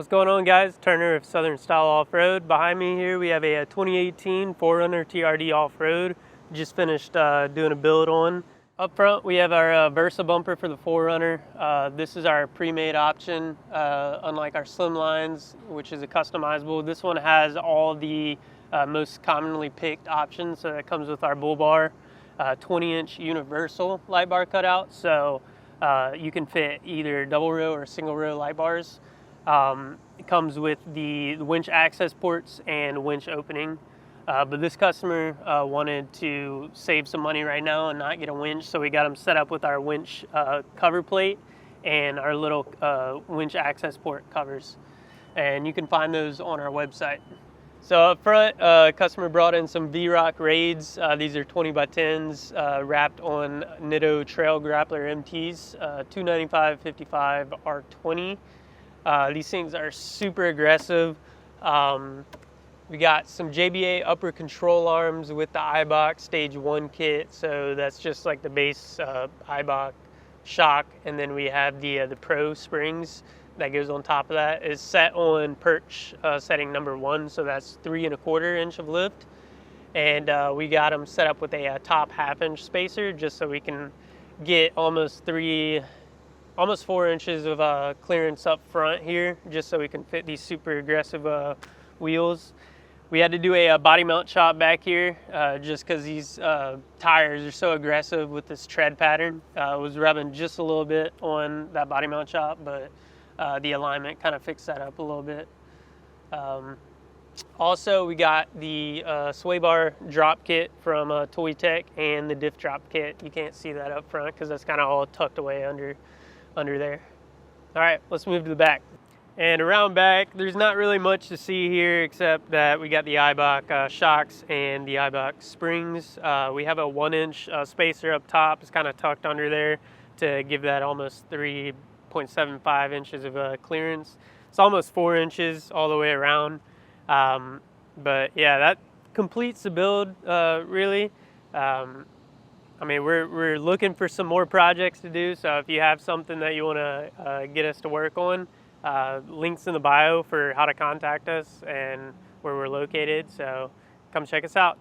What's going on, guys? Turner of Southern Style Off-Road. Behind me here we have a 2018 4Runner TRD Offroad. Just finished doing a build on. Up front we have our Versa bumper for the 4Runner. This is our pre-made option, unlike our Slimlines, which is a customizable. This one has all the most commonly picked options. So it comes with our bull bar, 20-inch universal light bar cutout, so you can fit either double row or single row light bars. It comes with the winch access ports and winch opening, but this customer wanted to save some money right now and not get a winch, so we got them set up with our winch cover plate and our little winch access port covers, and you can find those on our website. So up front, customer brought in some V-Rock raids. These are 20x10s wrapped on Nitto Trail Grappler MTs, 295/55 R20. These things are super aggressive. We got some JBA upper control arms with the Eibach Stage One Kit, so that's just like the base Eibach shock, and then we have the Pro springs that goes on top of that. Is set on perch setting number 1, so that's 3 1/4 inch of lift, and we got them set up with a top 1/2 inch spacer just so we can get almost 4 inches of clearance up front here, just so we can fit these super aggressive wheels. We had to do a body mount chop back here just because these tires are so aggressive with this tread pattern. Was rubbing just a little bit on that body mount chop, but the alignment kind of fixed that up a little bit. Also, we got the swaybar drop kit from Toytec and the diff drop kit. You can't see that up front because that's kind of all tucked away under there. All right, let's move to the back. And around back, there's not really much to see here except that we got the Eibach shocks and the Eibach springs. We have a 1-inch spacer up top. It's kind of tucked under there to give that almost 3.75 inches of clearance. It's almost 4 inches all the way around. But yeah, that completes the build really. I mean, we're looking for some more projects to do, so if you have something that you want to get us to work on, links in the bio for how to contact us and where we're located, so come check us out.